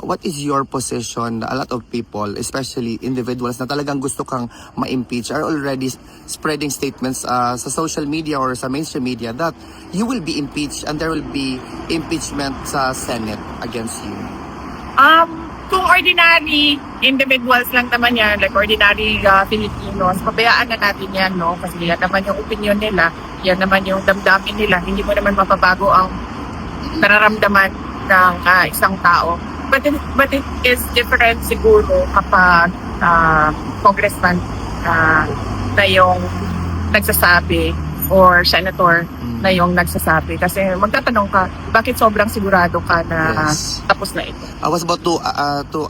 what is your position? A lot of people, especially individuals na talagang gusto kang ma-impeach, are already spreading statements sa social media or sa mainstream media that you will be impeached and there will be impeachment sa Senate against you. Kung ordinary individuals lang naman yan, like ordinary Filipinos, pabayaan na natin yan, no? Kasi yan naman yung opinion nila, yan naman yung damdamin nila. Hindi mo naman mapabago ang nararamdaman ng isang tao. But it is different siguro kapag congressman na yung nagsasabi or senator na yung nagsasabi. Kasi magtatanong ka, bakit sobrang sigurado ka na tapos na ito? I was about to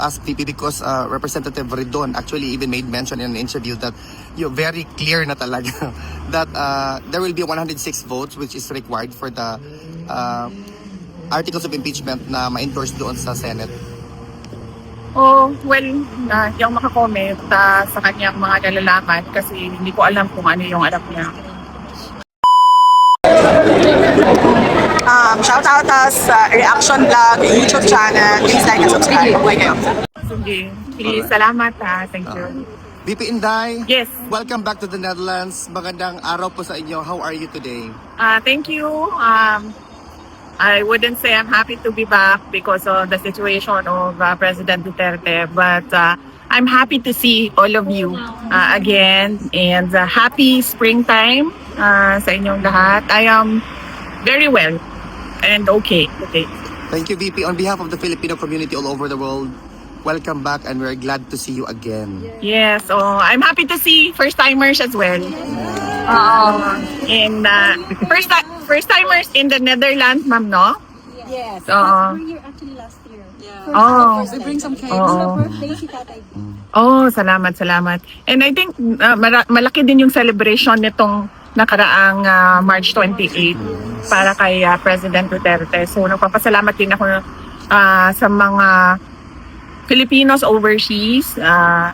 ask VP because Representative Redon actually even made mention in an interview that you're very clear na talaga that there will be 106 votes which is required for the articles of impeachment na ma-endorse doon sa Senate. Oh, well, hindi ako makakomment sa kanyang mga nalalaman kasi hindi ko alam kung ano yung alam niya. Shout out sa Reaction Vlog YouTube channel. Please like and subscribe. Okay kayo. Sige. Please, salamat ha. Thank you. VP Inday, Yes. welcome back to the Netherlands. Magandang araw po sa inyo. How are you today? Thank you. I wouldn't say I'm happy to be back because of the situation of President Duterte, but I'm happy to see all of you again, and happy springtime sa inyong lahat. I am very well and okay. Thank you, VP. On behalf of the Filipino community all over the world, welcome back and we're glad to see you again. Yes, I'm happy to see first-timers as well. And first-timers in the Netherlands, ma'am, no? Yes. Oo. We were here actually last year. Yeah. We bring some cakes. Birthday si Tatay. Salamat. And I think malaki din yung celebration nitong nakaraang March 28 para kay President Duterte. So nagpapasalamat din ako sa mga Filipinos overseas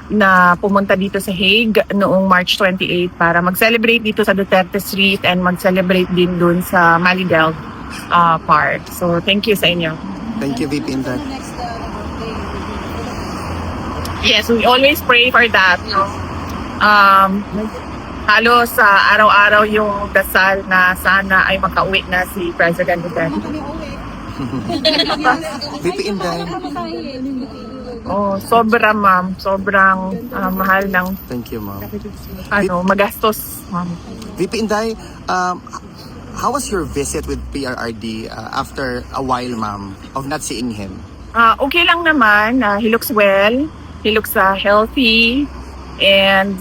na pumunta dito sa Hague noong March 28 para mag-celebrate dito sa Duterte Street and mag-celebrate din dun sa Malidel Park. So thank you sa inyo. Thank you, VP Inday. Next birthday. Yes, we always pray for that. No? Halos sa araw-araw yung dasal na sana ay makauwi na si President Duterte. Kami uwi. VP Inday. Sobrang ma'am. Sobrang mahal ng Thank you, ma'am. magastos, ma'am. VP Inday, how was your visit with PRRD after a while, ma'am, of not seeing him? Okay lang naman. He looks well. He looks healthy. And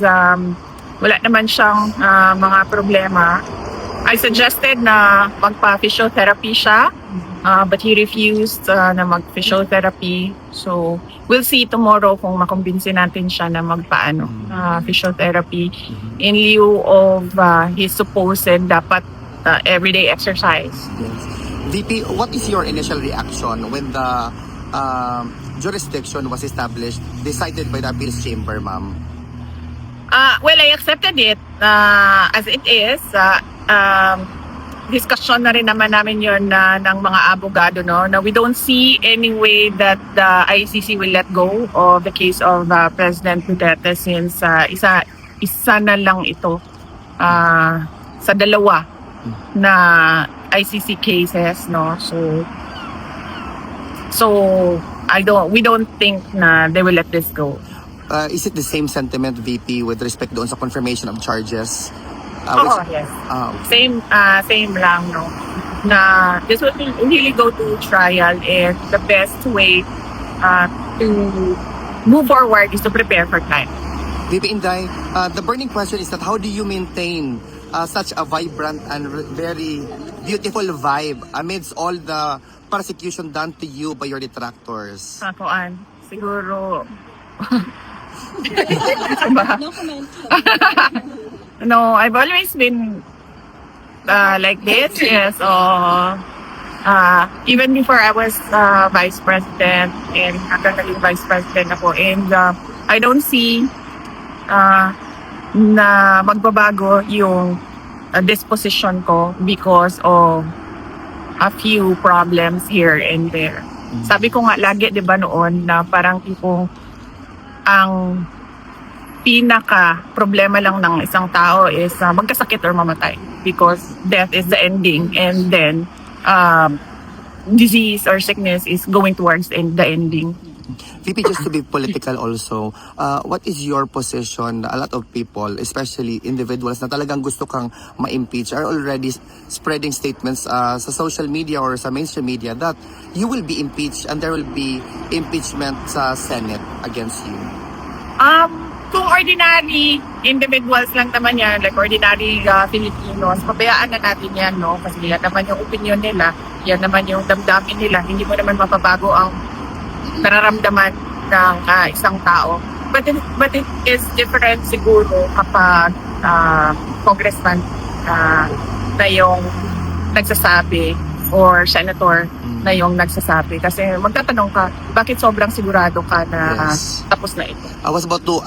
wala naman siyang mga problema. I suggested na magpa-physiotherapy siya. But he refused na mag-physiotherapy. So, we'll see tomorrow kung makumbinsin natin siya na physiotherapy in lieu of his supposed dapat everyday exercise. Yes. VP, what is your initial reaction when the jurisdiction was established, decided by the appeals chamber, ma'am? Well, I accepted it as it is. Discussion na rin naman namin yun ng mga abogado, no? Na we don't see any way that the ICC will let go of the case of President Duterte since isa na lang ito sa dalawa na ICC cases, no? So we don't think na they will let this go. Is it the same sentiment, VP, with respect doon sa confirmation of charges? Yes. Okay. Same lang, no? Na this will really go to trial, and the best way to move forward is to prepare for time. VP Inday, the burning question is that how do you maintain such a vibrant and very beautiful vibe amidst all the persecution done to you by your detractors? Siguro... No comment. No, I've always been like this. Yes. Even before I was vice president, and hanggang naging vice president ako, and I don't see na magbabago yung disposition ko because of a few problems here and there. Sabi ko nga lagi, di ba noon, na parang tipong ang pinaka problema lang ng isang tao is magkasakit or mamatay, because death is the ending, and then disease or sickness is going towards the ending. VP, just to be political also, what is your position? A lot of people, especially individuals na talagang gusto kang ma-impeach, are already spreading statements sa social media or sa mainstream media that you will be impeached and there will be impeachment sa Senate against you. Kung ordinary individuals lang naman yan, like ordinary Filipinos, pabayaan na natin yan, no? Kasi yan naman yung opinion nila, yan naman yung damdamin nila, hindi mo naman mapabago ang nararamdaman ng isang tao. But it is different siguro kapag congressman na yung nagsasabi or senator na yung nagsasabi. Kasi magtatanong ka, bakit sobrang sigurado ka na Yes. tapos na ito? I was about to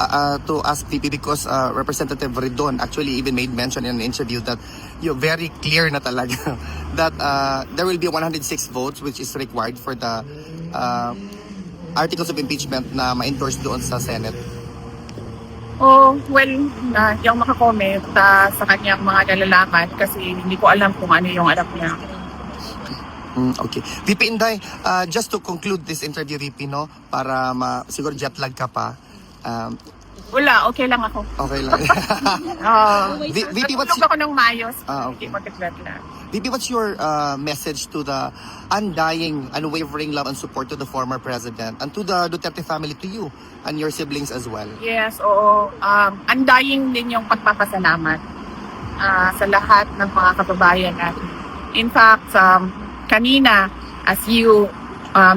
ask VP because Representative Ridon actually even made mention in an interview that you're very clear na talaga that there will be 106 votes which is required for the articles of impeachment na ma-endorse doon sa Senate. Oh, well, hindi ako makakomment sa kanyang mga nalalaman kasi hindi ko alam kung ano yung alam niya. Okay. VP Inday, just to conclude this interview, VP, no? Para siguro jet lag ka pa. Wala, okay lang ako. Okay lang. VP, what's Natulog ako ng mayos. Okay. Hindi magkatlat lang. VP, what's your message to the undying, unwavering love and support to the former president and to the Duterte family, to you and your siblings as well? Yes, oo. Undying din yung pagpapasalamat sa lahat ng mga kababayan natin. In fact, kanina, as you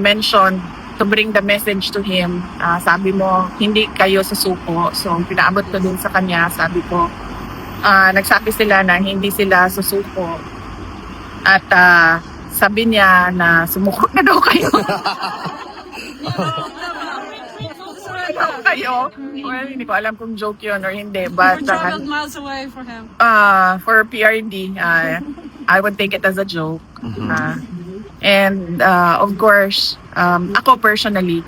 mentioned, to bring the message to him, sabi mo, hindi kayo susuko. So, pinaabot ko din sa kanya, sabi ko, nagsabi sila na hindi sila susuko. At sabi niya na sumuko na daw kayo. Well, hindi ko alam kung joke yun or hindi. But, miles away for him. for PRD, I would take it as a joke. And of course, ako personally,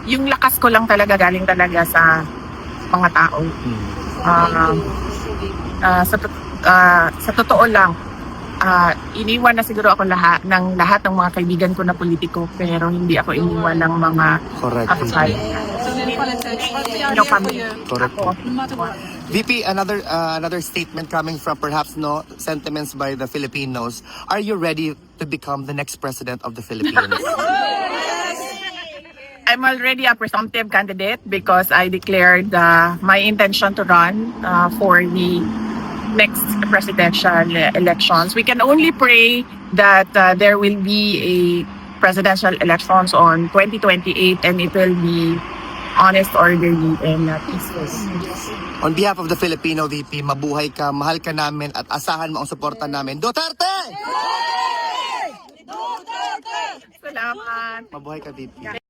yung lakas ko lang talaga galing talaga sa mga tao. Sa totoo lang, iniwan na siguro ako lahat ng mga kaibigan ko na politiko, pero hindi ako iniwan ng mga Correct. kapatid. No kami. Correct. Ako. No matter what. VP, another statement coming from perhaps sentiments by the Filipinos. Are you ready to become the next president of the Philippines? I'm already a presumptive candidate because I declared my intention to run for the next presidential elections. We can only pray that there will be a presidential elections on 2028 and it will be honest, orderly, and peaceful. On behalf of the Filipino VP, mabuhay ka, mahal ka namin at asahan mo ang suporta namin. Duterte! Salamat. Mabuhay ka VP.